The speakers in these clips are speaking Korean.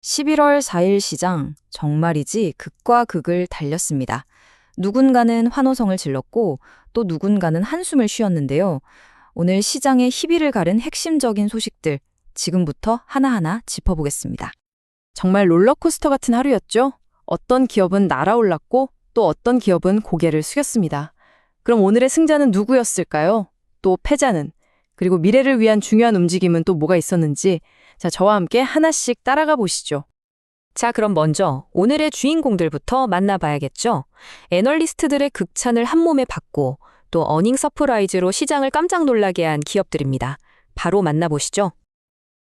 11월 4일 시장, 정말이지 극과 극을 달렸습니다. 누군가는 환호성을 질렀고 또 누군가는 한숨을 쉬었는데요. 오늘 시장의 희비를 가른 핵심적인 소식들, 지금부터 하나하나 짚어보겠습니다. 정말 롤러코스터 같은 하루였죠? 어떤 기업은 날아올랐고 또 어떤 기업은 고개를 숙였습니다. 그럼 오늘의 승자는 누구였을까요? 또 패자는? 그리고 미래를 위한 중요한 움직임은 또 뭐가 있었는지 저와 함께 하나씩 따라가 보시죠. 자, 그럼 먼저 오늘의 주인공들부터 만나봐야겠죠. 애널리스트들의 극찬을 한몸에 받고 또 어닝 서프라이즈로 시장을 깜짝 놀라게 한 기업들입니다. 바로 만나보시죠.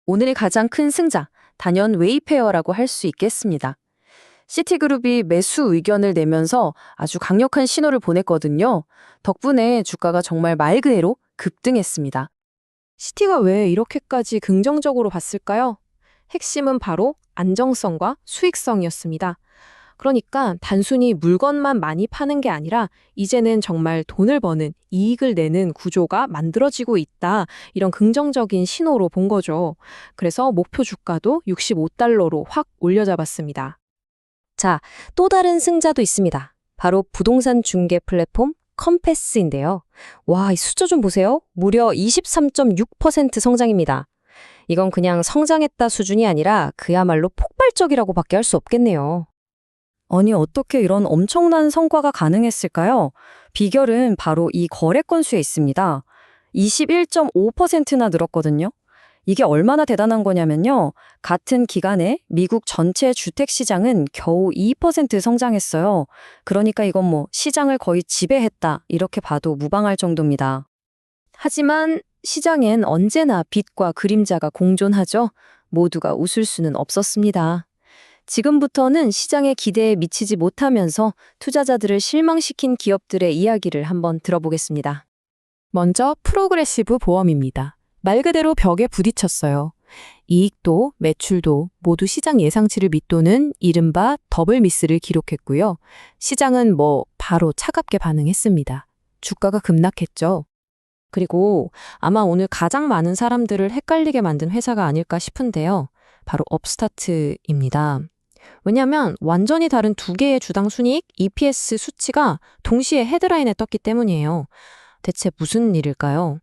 오늘의 가장 큰 승자, 단연 웨이페어라고 할 수 있겠습니다. 시티그룹이 매수 의견을 내면서 아주 강력한 신호를 보냈거든요. 덕분에 주가가 정말 말 그대로 급등했습니다. 시티가 왜 이렇게까지 긍정적으로 봤을까요? 핵심은 바로 안정성과 수익성이었습니다. 그러니까 단순히 물건만 많이 파는 게 아니라 이제는 정말 돈을 버는, 이익을 내는 구조가 만들어지고 있다. 이런 긍정적인 신호로 본 거죠. 그래서 목표 주가도 65달러로 확 올려잡았습니다. 자, 또 다른 승자도 있습니다. 바로 부동산 중개 플랫폼 컴패스인데요. 와, 이 숫자 좀 보세요. 무려 23.6% 성장입니다. 이건 그냥 성장했다 수준이 아니라 그야말로 폭발적이라고밖에 할 수 없겠네요. 아니, 어떻게 이런 엄청난 성과가 가능했을까요? 비결은 바로 이 거래 건수에 있습니다. 21.5%나 늘었거든요. 이게 얼마나 대단한 거냐면요. 같은 기간에 미국 전체 주택시장은 겨우 2% 성장했어요. 그러니까 이건 뭐 시장을 거의 지배했다 이렇게 봐도 무방할 정도입니다. 하지만 시장엔 언제나 빛과 그림자가 공존하죠. 모두가 웃을 수는 없었습니다. 지금부터는 시장의 기대에 미치지 못하면서 투자자들을 실망시킨 기업들의 이야기를 한번 들어보겠습니다. 먼저 프로그레시브 보험입니다. 말 그대로 벽에 부딪혔어요. 이익도 매출도 모두 시장 예상치를 밑도는 이른바 더블 미스를 기록했고요. 시장은 바로 차갑게 반응했습니다. 주가가 급락했죠. 그리고 아마 오늘 가장 많은 사람들을 헷갈리게 만든 회사가 아닐까 싶은데요. 바로 업스타트입니다. 왜냐하면 완전히 다른 두 개의 주당 순이익, EPS 수치가 동시에 헤드라인에 떴기 때문이에요. 대체 무슨 일일까요?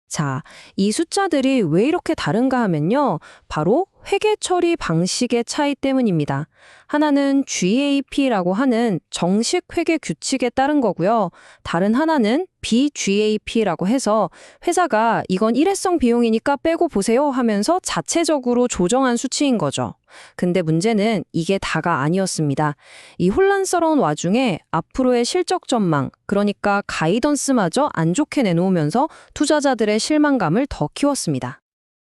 자, 이 숫자들이 왜 이렇게 다른가 하면요. 바로 회계 처리 방식의 차이 때문입니다. 하나는 GAP라고 하는 정식 회계 규칙에 따른 거고요. 다른 하나는 BGAP라고 해서 회사가 이건 일회성 비용이니까 빼고 보세요 하면서 자체적으로 조정한 수치인 거죠. 근데 문제는 이게 다가 아니었습니다. 이 혼란스러운 와중에 앞으로의 실적 전망, 그러니까 가이던스마저 안 좋게 내놓으면서 투자자들의 실망감을 더 키웠습니다.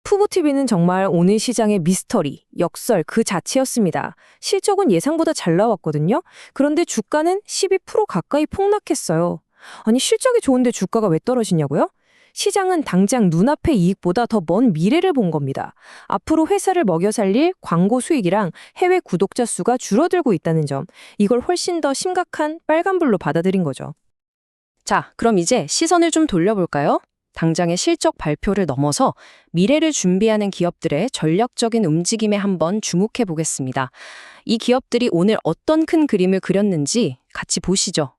푸보TV는 정말 오늘 시장의 미스터리, 역설 그 자체였습니다. 실적은 예상보다 잘 나왔거든요. 그런데 주가는 12% 가까이 폭락했어요. 아니 실적이 좋은데 주가가 왜 떨어지냐고요? 시장은 당장 눈앞의 이익보다 더 먼 미래를 본 겁니다. 앞으로 회사를 먹여 살릴 광고 수익이랑 해외 구독자 수가 줄어들고 있다는 점, 이걸 훨씬 더 심각한 빨간불로 받아들인 거죠. 자, 그럼 이제 시선을 좀 돌려볼까요? 당장의 실적 발표를 넘어서 미래를 준비하는 기업들의 전략적인 움직임에 한번 주목해 보겠습니다. 이 기업들이 오늘 어떤 큰 그림을 그렸는지 같이 보시죠.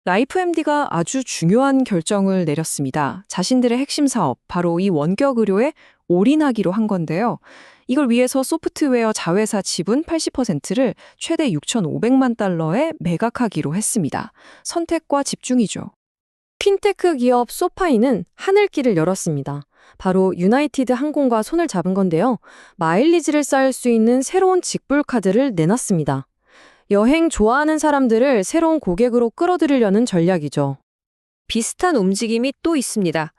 라이프MD가 아주 중요한 결정을 내렸습니다. 자신들의 핵심 사업, 바로 이 원격 의료에 올인하기로 한 건데요. 이걸 위해서 소프트웨어 자회사 지분 80%를 최대 6,500만 달러에 매각하기로 했습니다. 선택과 집중이죠. 핀테크 기업 소파이는 하늘길을 열었습니다. 바로 유나이티드 항공과 손을 잡은 건데요. 마일리지를 쌓을 수 있는 새로운 직불 카드를 내놨습니다. 여행 좋아하는 사람들을 새로운 고객으로 끌어들이려는 전략이죠. 비슷한 움직임이 또 있습니다.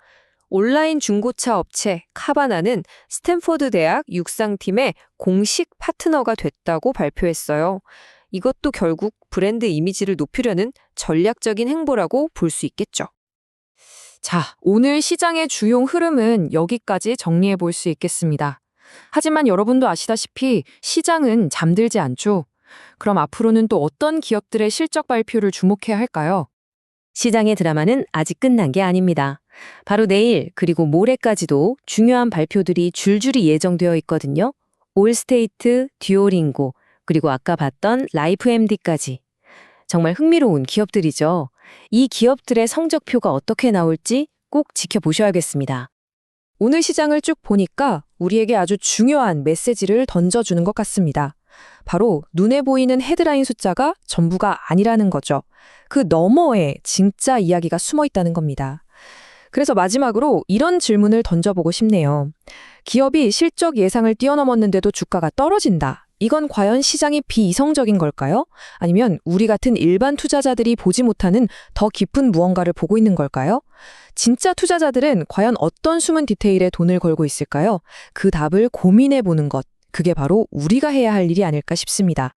온라인 중고차 업체 카바나는 스탠포드 대학 육상팀의 공식 파트너가 됐다고 발표했어요. 이것도 결국 브랜드 이미지를 높이려는 전략적인 행보라고 볼 수 있겠죠. 자, 오늘 시장의 주요 흐름은 여기까지 정리해 볼 수 있겠습니다. 하지만 여러분도 아시다시피 시장은 잠들지 않죠. 그럼 앞으로는 또 어떤 기업들의 실적 발표를 주목해야 할까요? 시장의 드라마는 아직 끝난 게 아닙니다. 바로 내일 그리고 모레까지도 중요한 발표들이 줄줄이 예정되어 있거든요. 올스테이트, 듀오링고, 그리고 아까 봤던 라이프MD까지. 정말 흥미로운 기업들이죠. 이 기업들의 성적표가 어떻게 나올지 꼭 지켜보셔야겠습니다. 오늘 시장을 쭉 보니까 우리에게 아주 중요한 메시지를 던져주는 것 같습니다. 바로 눈에 보이는 헤드라인 숫자가 전부가 아니라는 거죠. 그 너머에 진짜 이야기가 숨어 있다는 겁니다. 그래서 마지막으로 이런 질문을 던져보고 싶네요. 기업이 실적 예상을 뛰어넘었는데도 주가가 떨어진다. 이건 과연 시장이 비이성적인 걸까요? 아니면 우리 같은 일반 투자자들이 보지 못하는 더 깊은 무언가를 보고 있는 걸까요? 진짜 투자자들은 과연 어떤 숨은 디테일에 돈을 걸고 있을까요? 그 답을 고민해 보는 것, 그게 바로 우리가 해야 할 일이 아닐까 싶습니다.